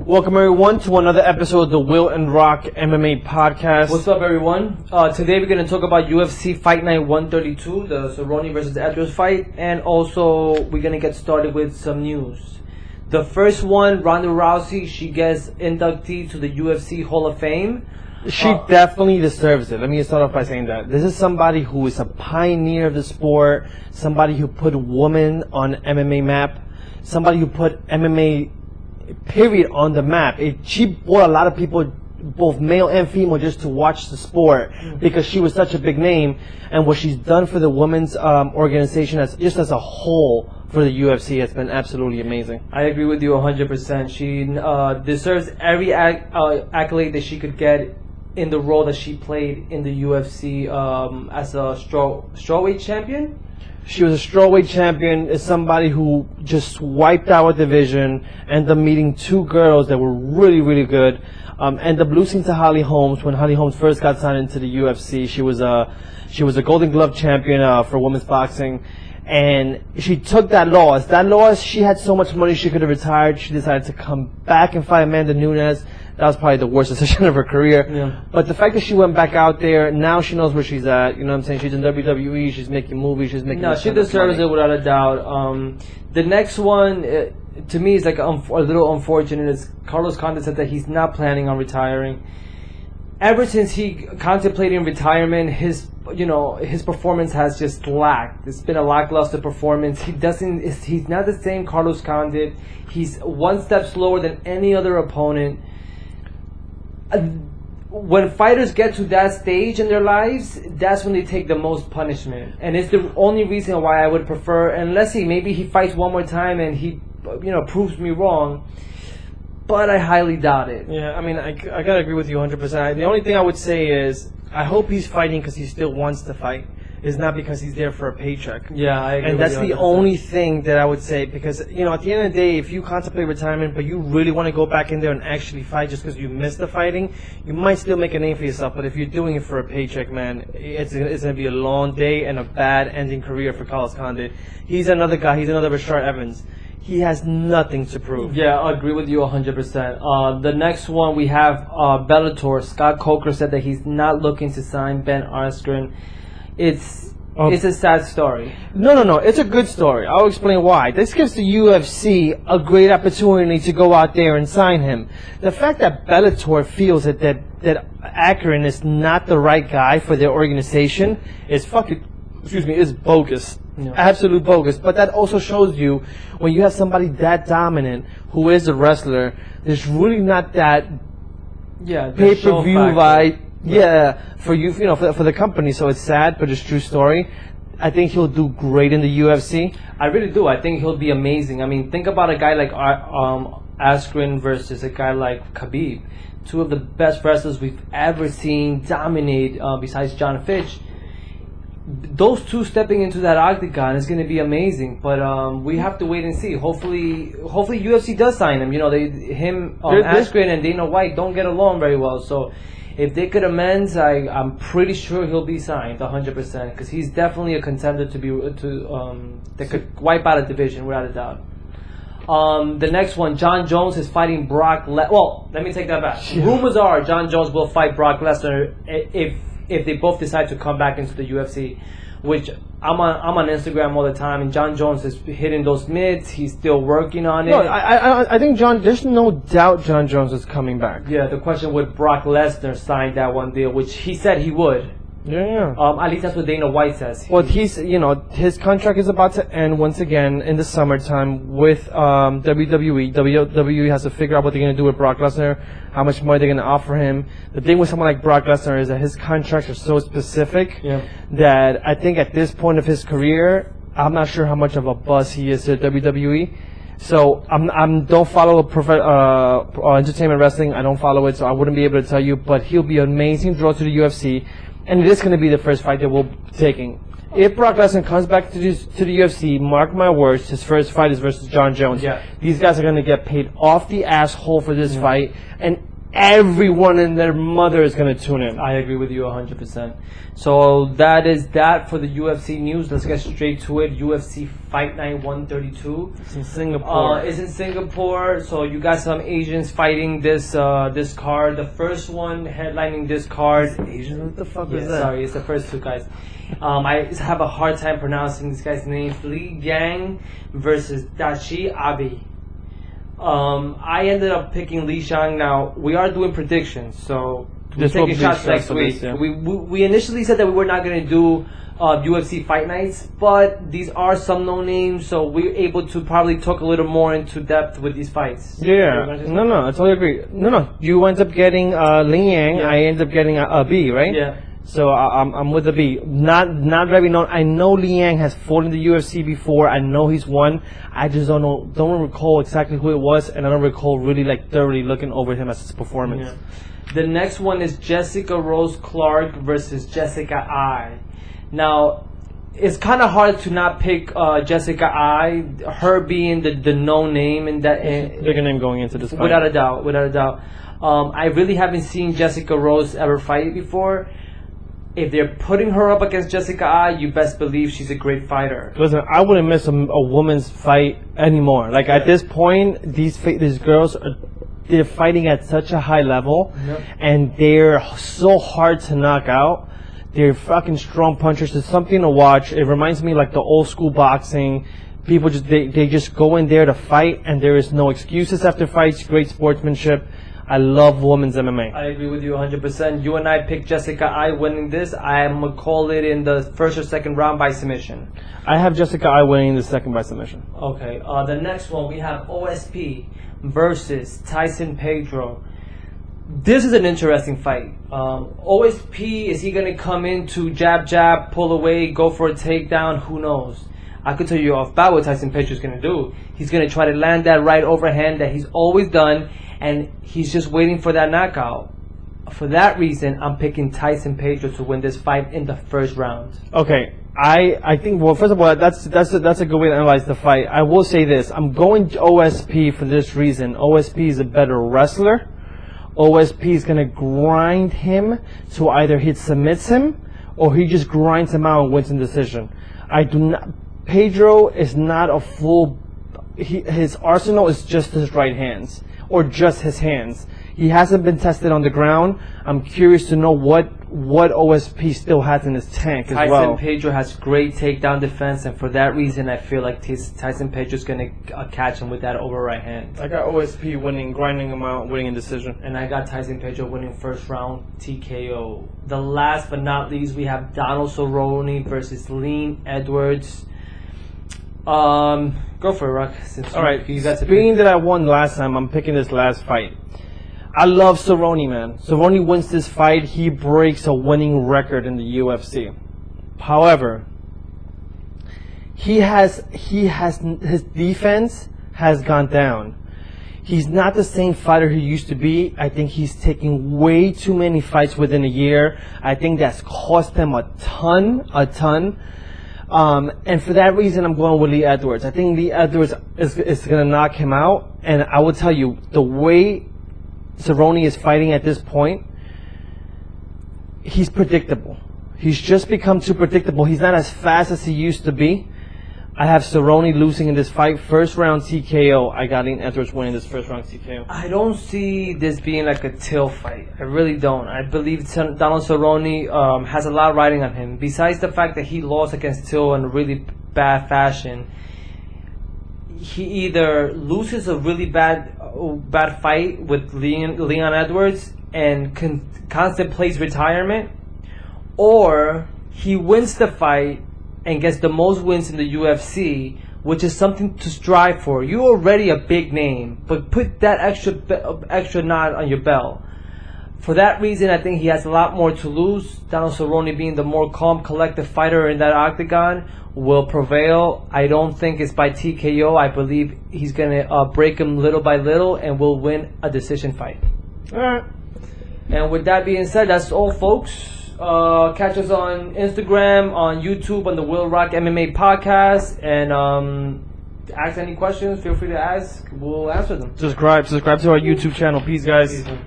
Welcome everyone to another episode of the Will and Rock MMA podcast. What's up everyone? Today we're going to talk about UFC Fight Night 132, the Cerrone versus Edwards fight, and also we're going to get started with some news. The first one, Ronda Rousey, she gets inductee to the UFC Hall of Fame. She definitely deserves it. Let me start off by saying that. This is somebody who is a pioneer of the sport, somebody who put women on MMA map, somebody who put MMA period on the map. She brought a lot of people, both male and female, just to watch the sport because she was such a big name, and what she's done for the women's organization as a whole for the UFC has been absolutely amazing. I agree with you 100%. She deserves every accolade that she could get in the role that she played in the UFC as a strawweight champion. She was a strawweight champion, is somebody who just wiped out a division, ended up meeting two girls that were really, really good. Ended up losing to Holly Holmes when Holly Holmes first got signed into the UFC. She was a Golden Glove champion for women's boxing, and she took that loss. That loss, she had so much money she could have retired. She decided to come back and fight Amanda Nunes. That was probably the worst decision of her career. Yeah. But the fact that she went back out there, now she knows where she's at. You know what I'm saying? She's in WWE, she's making movies, she's making... No, she deserves it without a doubt. The next one, to me, is like a little unfortunate. Is Carlos Condit said that he's not planning on retiring. Ever since he contemplated retirement, his performance has just lacked. It's been a lackluster performance. He's not the same Carlos Condit. He's one step slower than any other opponent. When fighters get to that stage in their lives, that's when they take the most punishment, and it's the only reason why I would prefer. And let's see, maybe he fights one more time and he, proves me wrong, but I highly doubt it. Yeah, I mean, I gotta agree with you 100%. The only thing I would say is I hope he's fighting because he still wants to fight. It's not because he's there for a paycheck. Yeah, I agree. And that's the only thing that I would say, because, at the end of the day, if you contemplate retirement, but you really want to go back in there and actually fight just because you missed the fighting, you might still make a name for yourself. But if you're doing it for a paycheck, man, it's going to be a long day and a bad ending career for Carlos Condit. He's another guy. He's another Rashard Evans. He has nothing to prove. Yeah, I agree with you 100%. The next one we have Bellator. Scott Coker said that he's not looking to sign Ben Askren. It's a sad story. No. It's a good story. I'll explain why. This gives the UFC a great opportunity to go out there and sign him. The fact that Bellator feels that Askren is not the right guy for their organization is is bogus. Yeah. Absolute bogus. But that also shows you when you have somebody that dominant who is a wrestler, there's really not that pay-per-view vibe. Yeah, for you, for the company. So it's sad, but it's true story. I think he'll do great in the UFC. I really do. I think he'll be amazing. I mean, think about a guy like Askren versus a guy like Khabib. Two of the best wrestlers we've ever seen dominate, besides John Fitch. Those two stepping into that octagon is going to be amazing. But we have to wait and see. Hopefully UFC does sign him. Askren and Dana White don't get along very well, so if they could amend, I'm pretty sure he'll be signed 100% because he's definitely a contender that could wipe out a division without a doubt. The next one, Jon Jones is fighting Brock Lesnar. Well, let me take that back. Yeah. Rumors are Jon Jones will fight Brock Lesnar if they both decide to come back into the UFC, which I'm on Instagram all the time, and Jon Jones is hitting those mids. He's still working on it. No, I think there's no doubt Jon Jones is coming back. Yeah, the question would Brock Lesnar sign that one deal, which he said he would. Yeah. At least that's what Dana White says. Well, his contract is about to end once again in the summertime with WWE. WWE has to figure out what they're going to do with Brock Lesnar, how much money they're going to offer him. The thing with someone like Brock Lesnar is that his contracts are so specific that I think at this point of his career, I'm not sure how much of a buzz he is to WWE. So don't follow entertainment wrestling. I don't follow it, so I wouldn't be able to tell you. But he'll be an amazing draw to the UFC. And it is going to be the first fight that we'll be taking. If Brock Lesnar comes back to the UFC, mark my words, his first fight is versus Jon Jones. Yeah. These guys are going to get paid off the asshole for this fight. And everyone and their mother is going to tune in. I agree with you 100%. So that is that for the UFC news. Let's get straight to it. UFC Fight Night 132. It's in Singapore. It's in Singapore. So you got some Asians fighting this card. The first one headlining this card. Asian? What the fuck Yeah, is that? sorry, it's the first two guys. I have a hard time pronouncing this guy's name. Li Yang versus Dashi Abe. I ended up picking Li Shang. Now we are doing predictions, so we're This will taking be shots stressed next for week. this, yeah. We initially said that we were not going to do UFC fight nights, but these are some no names, so we're able to probably talk a little more into depth with these fights. Yeah, no, I totally agree. No, you end up getting Ling Yang. Yeah. I end up getting a B, right? Yeah. So I'm with the B. Not very known. I know Li Yang has fought in the UFC before. I know he's won. I just don't recall exactly who it was, and I don't recall really like thoroughly looking over him as his performance. Yeah. The next one is Jessica Rose Clark versus Jessica Ai. Now, it's kind of hard to not pick Jessica Ai, her being the no name in that. Bigger name going into this fight. Without a doubt. I really haven't seen Jessica Rose ever fight before. If they're putting her up against Jessica Ai, you best believe she's a great fighter. Listen, I wouldn't miss a woman's fight anymore. Like at this point, these girls they're fighting at such a high level, and they're so hard to knock out. They're fucking strong punchers. It's something to watch. It reminds me like the old school boxing. People just they just go in there to fight, and there is no excuses after fights. Great sportsmanship. I love women's MMA. I agree with you 100%. You and I picked Jessica Ai winning this. I'm going to call it in the first or second round by submission. I have Jessica Ai winning the second by submission. Okay. The next one, we have OSP versus Tyson Pedro. This is an interesting fight. OSP, is he going to come in to jab, pull away, go for a takedown? Who knows? I could tell you off bat what Tyson Pedro is going to do. He's going to try to land that right overhand that he's always done, and he's just waiting for that knockout. For that reason, I'm picking Tyson Pedro to win this fight in the first round. Okay, I think, well, first of all, that's a good way to analyze the fight. I will say this. I'm going OSP for this reason. OSP is a better wrestler. OSP is going to grind him to either he submits him or he just grinds him out and wins in decision. Pedro is not a full... his arsenal is just his right hands. Or just his hands. He hasn't been tested on the ground. I'm curious to know what OSP still has in his tank as well. Tyson Pedro has great takedown defense, and for that reason, I feel like Tyson Pedro's going to catch him with that over right hand. I got OSP winning, grinding him out, winning in decision. And I got Tyson Pedro winning first round TKO. The last but not least, we have Donald Cerrone versus Lean Edwards. Go for it, Rock. All right. Being that I won last time, I'm picking this last fight. I love Cerrone, man. Cerrone wins this fight. He breaks a winning record in the UFC. However, his defense has gone down. He's not the same fighter he used to be. I think he's taking way too many fights within a year. I think that's cost him a ton. And for that reason, I'm going with Lee Edwards. I think Lee Edwards is going to knock him out. And I will tell you, the way Cerrone is fighting at this point, he's predictable. He's just become too predictable. He's not as fast as he used to be. I have Cerrone losing in this fight. First round TKO. I got Lee Edwards winning this first round TKO. I don't see this being like a Till fight. I really don't. I believe Donald Cerrone has a lot riding on him. Besides the fact that he lost against Till in a really bad fashion, he either loses a really bad fight with Leon Edwards and contemplates retirement, or he wins the fight and gets the most wins in the UFC, which is something to strive for. You're already a big name, but put that extra knot on your belt. For that reason, I think he has a lot more to lose. Donald Cerrone, being the more calm, collected fighter in that octagon, will prevail. I don't think it's by TKO. I believe he's going to break him little by little and will win a decision fight. All right. And with that being said, that's all, folks. Catch us on Instagram, on YouTube, on the Will Rock MMA podcast, and ask any questions. Feel free to ask. We'll answer them. Subscribe to our YouTube channel. Peace, guys. Peace.